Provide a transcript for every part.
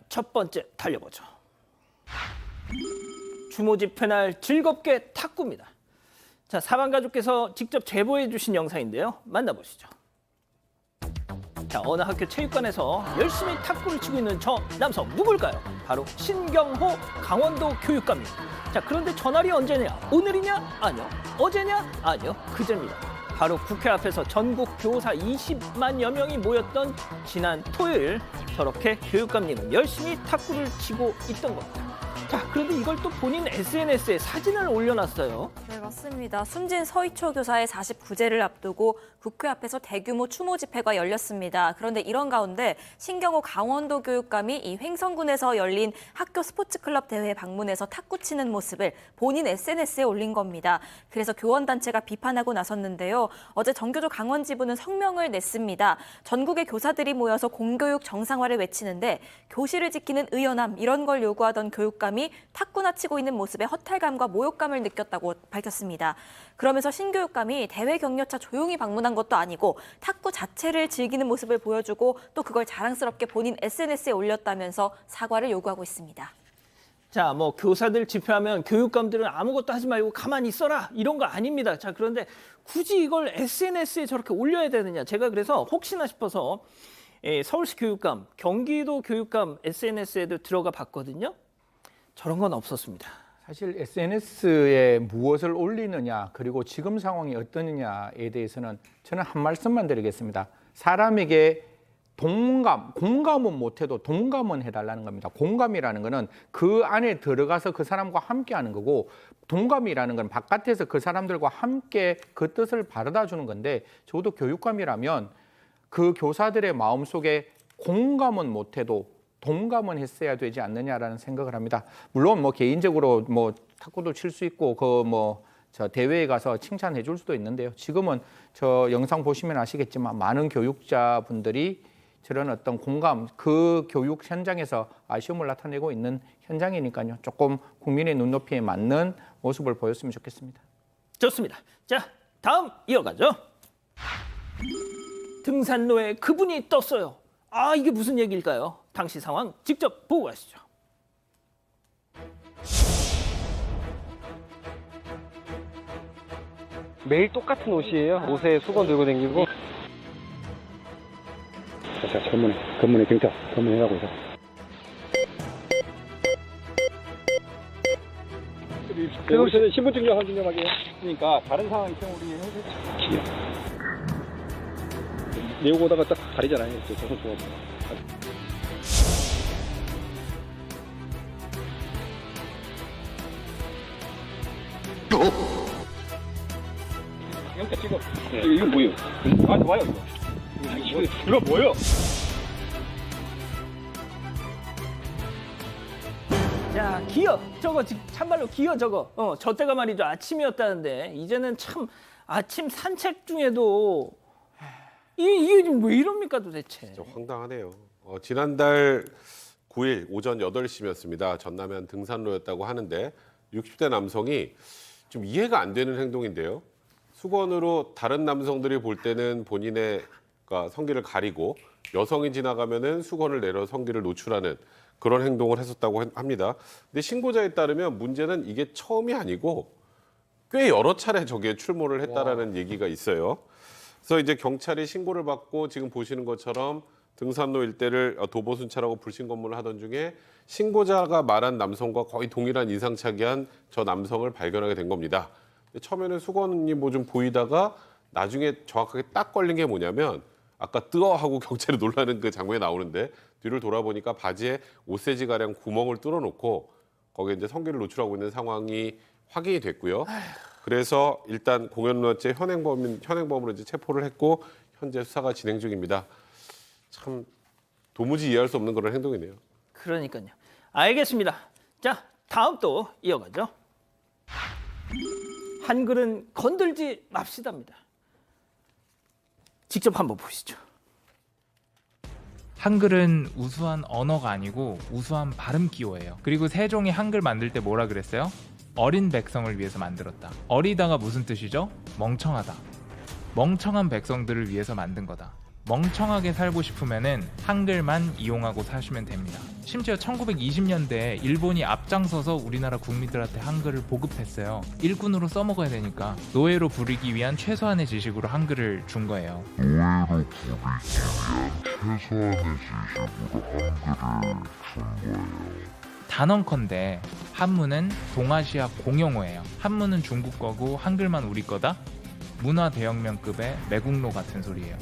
첫 번째 달려보죠. 추모 집회 날 즐겁게 탁구입니다. 자, 사반 가족께서 직접 제보해 주신 영상인데요. 만나보시죠. 자, 어느 학교 체육관에서 열심히 탁구를 치고 있는 저 남성 누굴까요? 바로 신경호 강원도 교육감입니다. 자, 그런데 전날이 언제냐? 오늘이냐? 아니요. 어제냐? 아니요. 그제입니다. 바로 국회 앞에서 전국 교사 20만여 명이 모였던 지난 토요일, 저렇게 교육감님은 열심히 탁구를 치고 있던 겁니다. 자, 그런데 이걸 또 본인 SNS에 사진을 올려놨어요. 네, 맞습니다. 숨진 서희초 교사의 49제를 앞두고 국회 앞에서 대규모 추모 집회가 열렸습니다. 그런데 이런 가운데 신경호 강원도 교육감이 이 횡성군에서 열린 학교 스포츠클럽 대회에 방문해서 탁구 치는 모습을 본인 SNS에 올린 겁니다. 그래서 교원단체가 비판하고 나섰는데요. 어제 정교조 강원지부는 성명을 냈습니다. 전국의 교사들이 모여서 공교육 정상화를 외치는데 교실을 지키는 의연함 이런 걸 요구하던 교육감이 탁구나 치고 있는 모습에 허탈감과 모욕감을 느꼈다고 밝혔습니다. 그러면서 신교육감이 대회 격려차 조용히 방문한 것도 아니고 탁구 자체를 즐기는 모습을 보여주고 또 그걸 자랑스럽게 본인 SNS에 올렸다면서 사과를 요구하고 있습니다. 자, 뭐 교사들 집회하면 교육감들은 아무것도 하지 말고 가만히 있어라 이런 거 아닙니다. 자, 그런데 굳이 이걸 SNS에 저렇게 올려야 되느냐? 제가 그래서 혹시나 싶어서 서울시 교육감, 경기도 교육감 SNS에도 들어가 봤거든요. 저런 건 없었습니다. 사실 SNS에 무엇을 올리느냐 그리고 지금 상황이 어떠느냐에 대해서는 저는 한 말씀만 드리겠습니다. 사람에게 공감은 못해도 동감은 해달라는 겁니다. 공감이라는 거는 그 안에 들어가서 그 사람과 함께하는 거고 동감이라는 건 바깥에서 그 사람들과 함께 그 뜻을 바라다 주는 건데 적어도 교육감이라면 그 교사들의 마음속에 공감은 못해도 동감은 했어야 되지 않느냐라는 생각을 합니다. 물론 뭐 개인적으로 뭐 탁구도 칠 수 있고 저 대회에 가서 칭찬해 줄 수도 있는데요. 지금은 저 영상 보시면 아시겠지만 많은 교육자분들이 저런 어떤 공감, 그 교육 현장에서 아쉬움을 나타내고 있는 현장이니까요. 조금 국민의 눈높이에 맞는 모습을 보였으면 좋겠습니다. 좋습니다. 자, 다음 이어가죠. 등산로에 그분이 떴어요. 아, 이게 무슨 얘기일까요? 당시 상황 직접 보고 가시죠. 매일 똑같은 옷이에요. 옷에 수건 들고 다니고. 자, 검문에 경찰, 검문해라고 해서. 그래서 신분증 확인하게. 그러니까 다른 상황 있으면 우리 해서 내고 오다가 딱 가리잖아요. 저거 좋아. 경찰 지금 이거 뭐예요? 아, 와요 이거. 이거 뭐예요? 자, 기어 저거 참말로 기어 저거. 저 때가 말이죠. 아침이었다는데 이제는 참 아침 산책 중에도 이게 지금 왜 이럽니까 도대체? 진짜 황당하네요. 지난달 9일 오전 8시였습니다. 전남면 등산로였다고 하는데 60대 남성이 좀 이해가 안 되는 행동인데요. 수건으로 다른 남성들이 볼 때는 본인의 성기를 가리고 여성이 지나가면은 수건을 내려 성기를 노출하는 그런 행동을 했었다고 합니다. 근데 신고자에 따르면 문제는 이게 처음이 아니고 꽤 여러 차례 저기에 출몰을 했다라는 얘기가 있어요. 그래서 이제 경찰이 신고를 받고 지금 보시는 것처럼 등산로 일대를 도보순찰하고 불신검문을 하던 중에 신고자가 말한 남성과 거의 동일한 인상착의한 저 남성을 발견하게 된 겁니다. 처음에는 수건이 뭐 좀 보이다가 나중에 정확하게 딱 걸린 게 뭐냐면 아까 뜨어 하고 경찰이 놀라는 그 장면이 나오는데 뒤를 돌아보니까 바지에 5cm가량 구멍을 뚫어놓고 거기에 이제 성기를 노출하고 있는 상황이 확인이 됐고요. 그래서 일단 공연로체 현행범으로 이제 체포를 했고 현재 수사가 진행 중입니다. 참 도무지 이해할 수 없는 그런 행동이네요. 그러니까요. 알겠습니다. 자, 다음 또 이어가죠. 한글은 건들지 맙시다입니다. 직접 한번 보시죠. 한글은 우수한 언어가 아니고 우수한 발음 기호예요. 그리고 세종이 한글 만들 때 뭐라 그랬어요? 어린 백성을 위해서 만들었다. 어리다가 무슨 뜻이죠? 멍청하다. 멍청한 백성들을 위해서 만든 거다. 멍청하게 살고 싶으면은 한글만 이용하고 사시면 됩니다. 심지어 1920년대에 일본이 앞장서서 우리나라 국민들한테 한글을 보급했어요. 일꾼으로 써먹어야 되니까 노예로 부리기 위한 최소한의 지식으로 한글을 준 거예요. 단언컨대 한문은 동아시아 공용어예요. 한문은 중국 거고 한글만 우리 거다? 문화 대혁명급의 매국노 같은 소리예요.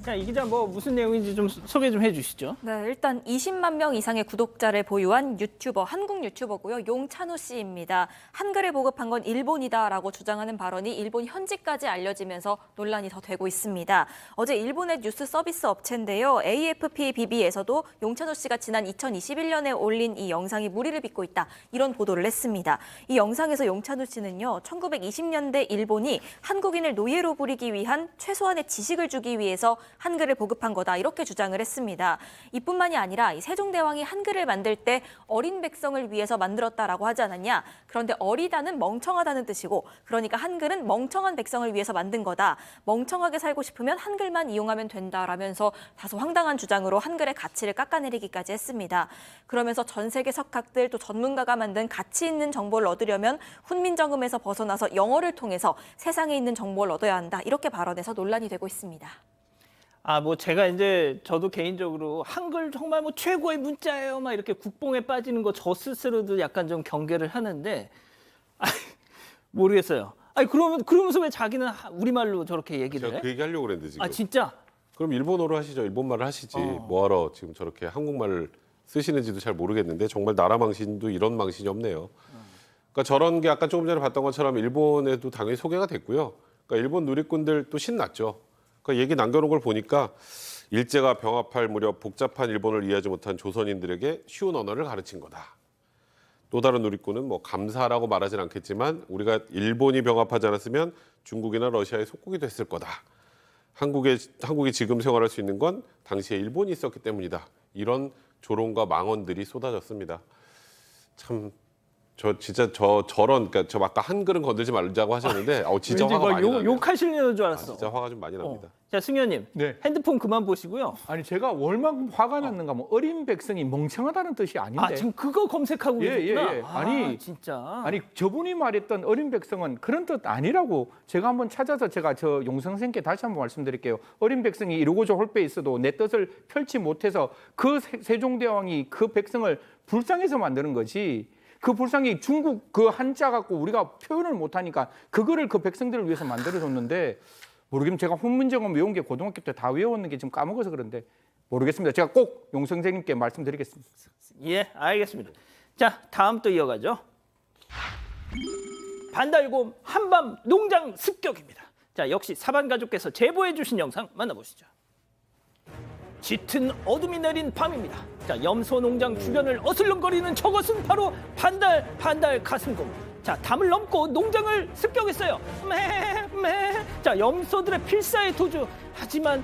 자, 이 기자 뭐 무슨 내용인지 좀 소개 좀 해주시죠. 네, 일단 20만 명 이상의 구독자를 보유한 유튜버, 한국 유튜버고요. 용찬호 씨입니다. 한글을 보급한 건 일본이다라고 주장하는 발언이 일본 현지까지 알려지면서 논란이 더 되고 있습니다. 어제 일본의 뉴스 서비스 업체인데요. AFP-BB에서도 용찬호 씨가 지난 2021년에 올린 이 영상이 무리를 빚고 있다. 이런 보도를 했습니다. 이 영상에서 용찬호 씨는요. 1920년대 일본이 한국인을 노예로 부리기 위한 최소한의 지식을 주기 위해서 한글을 보급한 거다 이렇게 주장을 했습니다. 이뿐만이 아니라 이 세종대왕이 한글을 만들 때 어린 백성을 위해서 만들었다라고 하지 않았냐. 그런데 어리다는 멍청하다는 뜻이고 그러니까 한글은 멍청한 백성을 위해서 만든 거다. 멍청하게 살고 싶으면 한글만 이용하면 된다라면서 다소 황당한 주장으로 한글의 가치를 깎아내리기까지 했습니다. 그러면서 전 세계 석학들 또 전문가가 만든 가치 있는 정보를 얻으려면 훈민정음에서 벗어나서 영어를 통해서 세상에 있는 정보를 얻어야 한다. 이렇게 발언해서 논란이 되고 있습니다. 뭐 제가 이제 저도 개인적으로 한글 정말 뭐 최고의 문자예요. 막 이렇게 국뽕에 빠지는 거 저 스스로도 약간 좀 경계를 하는데 모르겠어요. 그러면서 왜 자기는 우리말로 저렇게 얘기를 제가 해? 그 얘기 하려고 그랬는데 지금. 진짜? 그럼 일본어로 하시죠. 일본말을 하시지. 뭐하러 지금 저렇게 한국말을 쓰시는지도 잘 모르겠는데 정말 나라 망신도 이런 망신이 없네요. 그러니까 저런 게 아까 조금 전에 봤던 것처럼 일본에도 당연히 소개가 됐고요. 그러니까 일본 누리꾼들 또 신났죠. 그러니까 얘기 남겨놓은 걸 보니까 일제가 병합할 무렵 복잡한 일본을 이해하지 못한 조선인들에게 쉬운 언어를 가르친 거다. 또 다른 누리꾼은 뭐 감사라고 말하진 않겠지만 우리가 일본이 병합하지 않았으면 중국이나 러시아의 속국이 됐을 거다. 한국이 지금 생활할 수 있는 건 당시에 일본이 있었기 때문이다. 이런 조롱과 망언들이 쏟아졌습니다. 참. 그러니까 저 아까 한글은 건들지 말자고 하셨는데 진짜 왠지 화가 막 많이 납니다. 욕하시려는 줄 알았어. 진짜 화가 좀 많이 납니다. 자, 승현님. 네. 핸드폰 그만 보시고요. 아니 제가 얼마큼 화가 났는가 뭐 어린 백성이 멍청하다는 뜻이 아닌데. 지금 그거 검색하고 예, 계셨구나. 예. 아니, 진짜. 아니 저분이 말했던 어린 백성은 그런 뜻 아니라고 제가 한번 찾아서 제가 저 용 선생님께 다시 한번 말씀드릴게요. 어린 백성이 이러고저 홀빼 있어도 내 뜻을 펼치 못해서 그 세종대왕이 그 백성을 불쌍해서 만드는 거지. 그 불쌍히 중국 그 한자 갖고 우리가 표현을 못하니까 그거를 그 백성들을 위해서 만들어줬는데 모르겠으면 제가 훈민정음 외운 게 고등학교 때 다 외웠는 게 지금 까먹어서 그런데 모르겠습니다. 제가 꼭 용 선생님께 말씀드리겠습니다. 예, 알겠습니다. 자, 다음 또 이어가죠. 반달곰 한밤 농장 습격입니다. 자, 역시 사반가족께서 제보해 주신 영상 만나보시죠. 짙은 어둠이 내린 밤입니다. 자, 염소 농장 주변을 어슬렁거리는 저것은 바로 반달 가슴곰. 자, 담을 넘고 농장을 습격했어요. 자, 염소들의 필사의 도주. 하지만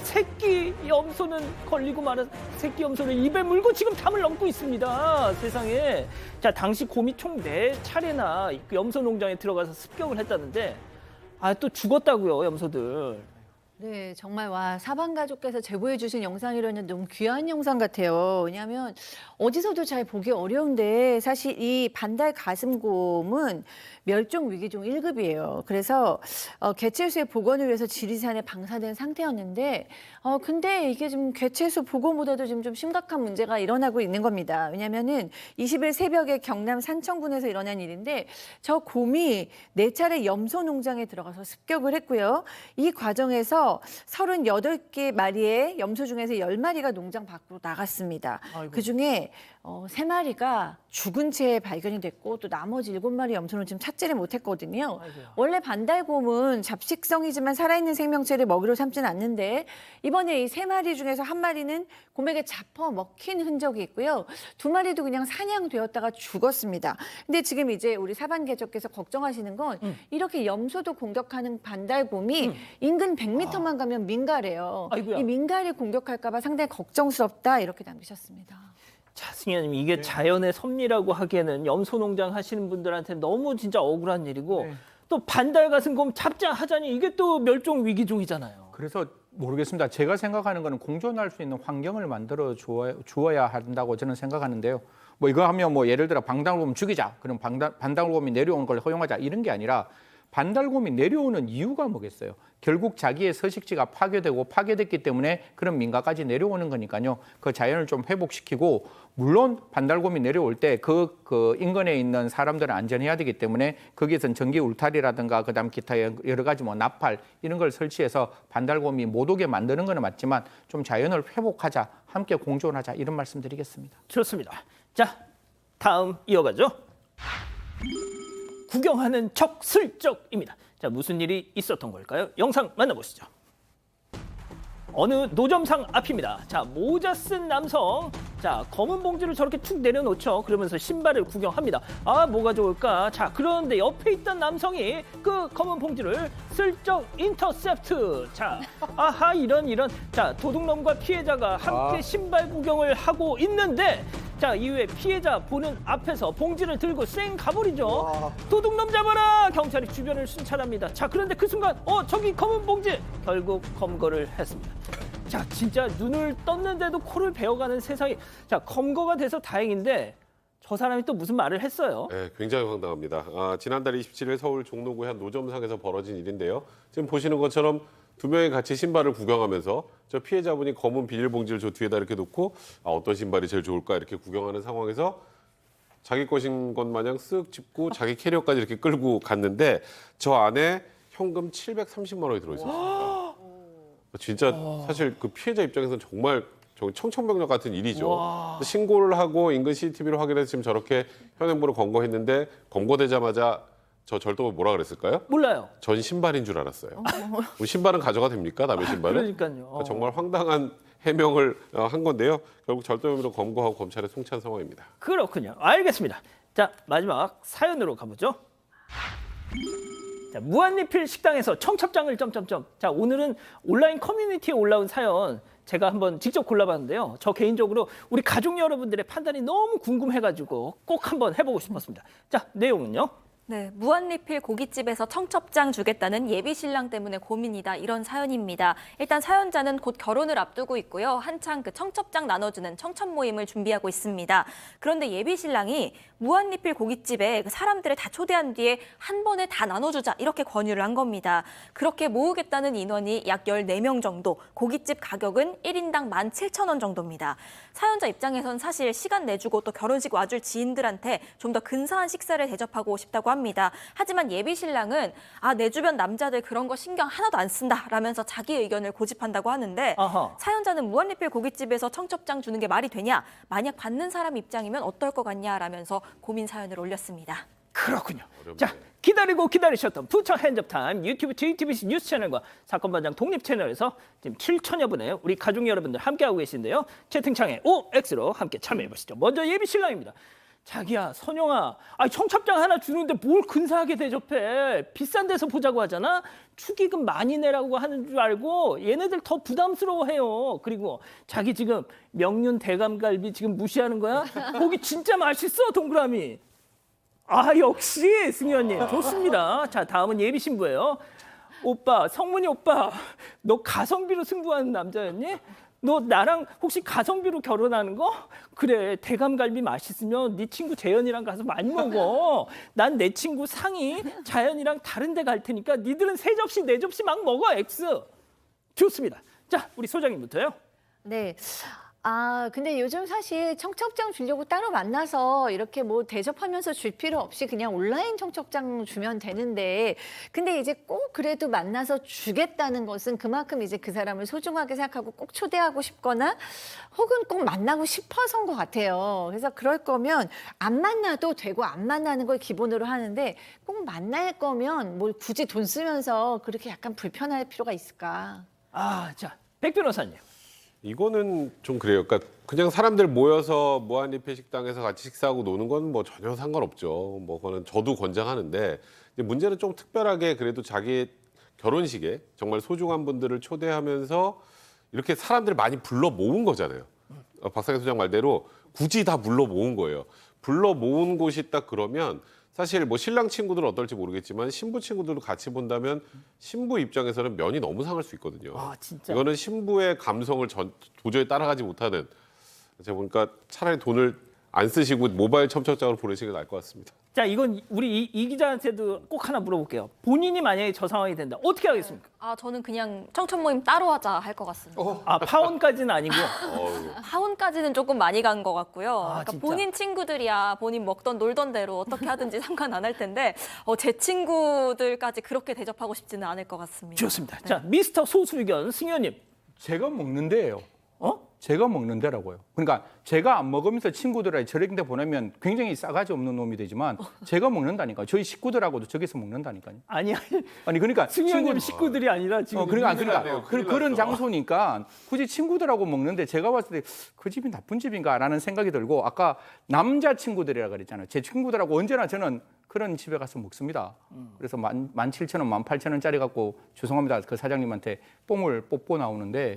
새끼 염소는 걸리고 말아 새끼 염소를 입에 물고 지금 담을 넘고 있습니다. 세상에. 자, 당시 곰이 총 4차례나 염소 농장에 들어가서 습격을 했다는데 또 죽었다고요, 염소들. 네, 정말 사방가족께서 제보해 주신 영상이라는 너무 귀한 영상 같아요. 왜냐하면 어디서도 잘 보기 어려운데 사실 이 반달 가슴곰은 멸종 위기종 1급이에요. 그래서 개체수의 복원을 위해서 지리산에 방사된 상태였는데 근데 이게 좀 개체수 복원보다도 지금 좀 심각한 문제가 일어나고 있는 겁니다. 왜냐하면은 20일 새벽에 경남 산청군에서 일어난 일인데 저 곰이 4차례 염소 농장에 들어가서 습격을 했고요. 이 과정에서 38개 마리의 염소 중에서 10마리가 농장 밖으로 나갔습니다. 그중에 3마리가 죽은 채 발견이 됐고 또 나머지 7마리 염소는 지금 찾지를 못했거든요. 원래 반달곰은 잡식성이지만 살아있는 생명체를 먹이로 삼지는 않는데 이번에 이 3마리 중에서 1마리는 곰에게 잡혀 먹힌 흔적이 있고요. 2마리도 그냥 사냥되었다가 죽었습니다. 근데 지금 이제 우리 사반개족께서 걱정하시는 건 이렇게 염소도 공격하는 반달곰이 인근 100m만 가면 민가래요. 아이고야. 이 민가를 공격할까 봐 상당히 걱정스럽다 이렇게 남기셨습니다. 자, 승현님, 이게 자연의 섭리라고 하기에는 염소 농장 하시는 분들한테 너무 진짜 억울한 일이고 또 반달 가슴곰 잡자 하자니 이게 또 멸종 위기종이잖아요. 그래서 모르겠습니다. 제가 생각하는 거는 공존할 수 있는 환경을 만들어 주어야 한다고 저는 생각하는데요. 뭐 이거 하면 뭐 예를 들어 방달곰 죽이자. 그럼 반달곰이 내려오는 걸 허용하자. 이런 게 아니라 반달곰이 내려오는 이유가 뭐겠어요? 결국 자기의 서식지가 파괴되고 파괴됐기 때문에 그런 민가까지 내려오는 거니까요. 그 자연을 좀 회복시키고 물론 반달곰이 내려올 때 그 인근에 있는 사람들은 안전해야 되기 때문에 거기에선 전기 울타리라든가 그다음 기타 여러 가지 뭐 나팔 이런 걸 설치해서 반달곰이 못 오게 만드는 건 맞지만 좀 자연을 회복하자, 함께 공존하자 이런 말씀드리겠습니다. 좋습니다. 자, 다음 이어가죠. 구경하는 척 슬쩍입니다. 자, 무슨 일이 있었던 걸까요? 영상 만나보시죠. 어느 노점상 앞입니다. 자, 모자 쓴 남성. 자, 검은 봉지를 저렇게 툭 내려놓죠. 그러면서 신발을 구경합니다. 아, 뭐가 좋을까? 자, 그런데 옆에 있던 남성이 그 검은 봉지를 슬쩍 인터셉트. 자, 아하, 이런. 자, 도둑놈과 피해자가 함께 신발 구경을 하고 있는데 자, 이후에 피해자 보는 앞에서 봉지를 들고 쌩 가버리죠. 도둑놈 잡아라! 경찰이 주변을 순찰합니다. 자, 그런데 그 순간 저기 검은 봉지! 결국 검거를 했습니다. 자, 진짜 눈을 떴는데도 코를 베어가는 세상이. 자, 검거가 돼서 다행인데 저 사람이 또 무슨 말을 했어요. 네, 굉장히 황당합니다. 지난달 27일 서울 종로구의 한 노점상에서 벌어진 일인데요. 지금 보시는 것처럼 두 명이 같이 신발을 구경하면서 저 피해자분이 검은 비닐봉지를 저 뒤에다 이렇게 놓고 어떤 신발이 제일 좋을까 이렇게 구경하는 상황에서 자기 것인 것 마냥 쓱 짚고 자기 캐리어까지 이렇게 끌고 갔는데 저 안에 현금 730만 원이 들어있었습니다. 진짜 사실 그 피해자 입장에서는 정말 청천벽력 같은 일이죠. 신고를 하고 인근 CCTV를 확인해서 지금 저렇게 현행부로 검거했는데 검거되자마자 저 절도범 뭐라 그랬을까요? 몰라요. 전 신발인 줄 알았어요. 신발은 가져가 됩니까? 남의 신발은? 그러니까요. 정말 황당한 해명을 한 건데요. 결국 절도 혐의로 검거하고 검찰에 송치한 상황입니다. 그렇군요. 알겠습니다. 자, 마지막 사연으로 가보죠. 자, 무한리필 식당에서 청첩장을 점점점. 자, 오늘은 온라인 커뮤니티에 올라온 사연 제가 한번 직접 골라봤는데요. 저 개인적으로 우리 가족 여러분들의 판단이 너무 궁금해가지고 꼭 한번 해보고 싶었습니다. 자, 내용은요. 네, 무한리필 고깃집에서 청첩장 주겠다는 예비 신랑 때문에 고민이다 이런 사연입니다. 일단 사연자는 곧 결혼을 앞두고 있고요. 한창 그 청첩장 나눠주는 청첩 모임을 준비하고 있습니다. 그런데 예비 신랑이 무한리필 고깃집에 그 사람들을 다 초대한 뒤에 한 번에 다 나눠주자 이렇게 권유를 한 겁니다. 그렇게 모으겠다는 인원이 약 14명 정도, 고깃집 가격은 1인당 17,000원 정도입니다. 사연자 입장에선 사실 시간 내주고 또 결혼식 와줄 지인들한테 좀 더 근사한 식사를 대접하고 싶다고 합니다. 하지만 예비 신랑은 내 주변 남자들 그런 거 신경 하나도 안 쓴다 라면서 자기 의견을 고집한다고 하는데 아하. 사연자는 무한리필 고깃집에서 청첩장 주는 게 말이 되냐? 만약 받는 사람 입장이면 어떨 것 같냐? 라면서 고민 사연을 올렸습니다. 그렇군요. 어렵네. 자, 기다리고 기다리셨던 부처 핸즈업 타임 유튜브 JTBC 뉴스 채널과 사건 반장 독립 채널에서 지금 7천여 분의 우리 가족 여러분들 함께하고 계신데요. 채팅창에 OX로 함께 참여해 보시죠. 먼저 예비 신랑입니다. 자기야, 선영아, 청첩장 하나 주는데 뭘 근사하게 대접해. 비싼 데서 보자고 하잖아. 축의금 많이 내라고 하는 줄 알고 얘네들 더 부담스러워해요. 그리고 자기 지금 명륜 대감갈비 지금 무시하는 거야? 거기 진짜 맛있어, 동그라미. 역시 승현님 좋습니다. 자, 다음은 예비 신부예요. 오빠, 성문이 오빠, 너 가성비로 승부하는 남자였니? 너 나랑 혹시 가성비로 결혼하는 거? 그래, 대감갈비 맛있으면 네 친구 재현이랑 가서 많이 먹어. 난 내 친구 상이 자연이랑 다른 데 갈 테니까 니들은 3접시, 4접시 막 먹어, X. 좋습니다. 자, 우리 소장님부터요. 네. 근데 요즘 사실 청첩장 주려고 따로 만나서 이렇게 뭐 대접하면서 줄 필요 없이 그냥 온라인 청첩장 주면 되는데, 근데 이제 꼭 그래도 만나서 주겠다는 것은 그만큼 이제 그 사람을 소중하게 생각하고 꼭 초대하고 싶거나 혹은 꼭 만나고 싶어서인 것 같아요. 그래서 그럴 거면 안 만나도 되고 안 만나는 걸 기본으로 하는데 꼭 만날 거면 뭘 굳이 돈 쓰면서 그렇게 약간 불편할 필요가 있을까? 자, 백 변호사님. 이거는 좀 그래요. 그러니까 그냥 사람들 모여서 무한리필 식당에서 같이 식사하고 노는 건 뭐 전혀 상관없죠. 뭐 그거는 저도 권장하는데 문제는 좀 특별하게 그래도 자기 결혼식에 정말 소중한 분들을 초대하면서 이렇게 사람들 많이 불러 모은 거잖아요. 박상현 소장 말대로 굳이 다 불러 모은 거예요. 불러 모은 곳이 딱 그러면 사실 뭐 신랑 친구들은 어떨지 모르겠지만 신부 친구들도 같이 본다면 신부 입장에서는 면이 너무 상할 수 있거든요. 아, 진짜. 이거는 신부의 감성을 도저히 따라가지 못하는, 제가 보니까 차라리 돈을 안 쓰시고 모바일 첨첩장으로 보내시는 게 나을 것 같습니다. 자, 이건 우리 이 기자한테도 꼭 하나 물어볼게요. 본인이 만약에 저 상황이 된다. 어떻게 하겠습니까? 아, 저는 그냥 청천 모임 따로 하자 할 것 같습니다. 아, 파혼까지는 아니고. 파혼까지는 조금 많이 간 것 같고요. 아, 그러니까 진짜? 본인 친구들이야 본인 먹던 놀던 대로 어떻게 하든지 상관 안 할 텐데 제 친구들까지 그렇게 대접하고 싶지는 않을 것 같습니다. 좋습니다. 네. 자, 미스터 소수의견 승현님. 제가 먹는데요. 어? 제가 먹는데라고요. 그러니까 제가 안 먹으면서 친구들한테 저렇게 데 보내면 굉장히 싸가지 없는 놈이 되지만 제가 먹는다니까. 저희 식구들하고도 저기서 먹는다니까요. 아니, 아니 그러니까 승현님 식구들이 아니라 지금. 그러니까 그런 장소니까 굳이 친구들하고 먹는데 제가 봤을 때 그 집이 나쁜 집인가라는 생각이 들고 아까 남자 친구들이라 그랬잖아요. 제 친구들하고 언제나 저는 그런 집에 가서 먹습니다. 그래서 17,000원, 18,000원짜리 갖고 죄송합니다. 그 사장님한테 뽕을 뽑고 나오는데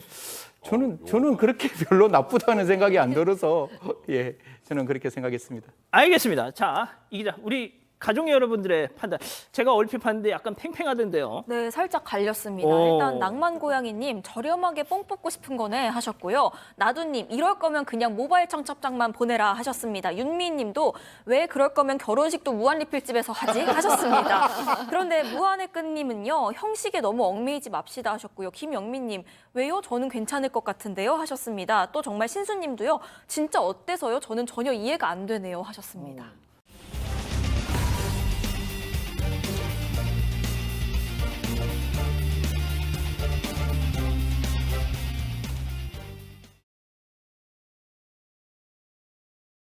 저는 그렇게 별로 나쁘다는 생각이 안 들어서 예, 저는 그렇게 생각했습니다. 알겠습니다. 자, 이 기자, 우리 가족 여러분들의 판단. 제가 얼핏 봤는데 약간 팽팽하던데요. 네, 살짝 갈렸습니다. 오. 일단 낭만고양이님 저렴하게 뽕 뽑고 싶은 거네 하셨고요. 나두님 이럴 거면 그냥 모바일 청첩장만 보내라 하셨습니다. 윤미님도 왜 그럴 거면 결혼식도 무한리필집에서 하지 하셨습니다. 그런데 무한의 끈님은요 형식에 너무 얽매이지 맙시다 하셨고요. 김영민님 왜요? 저는 괜찮을 것 같은데요 하셨습니다. 또 정말 신수님도요 진짜 어때서요? 저는 전혀 이해가 안 되네요 하셨습니다.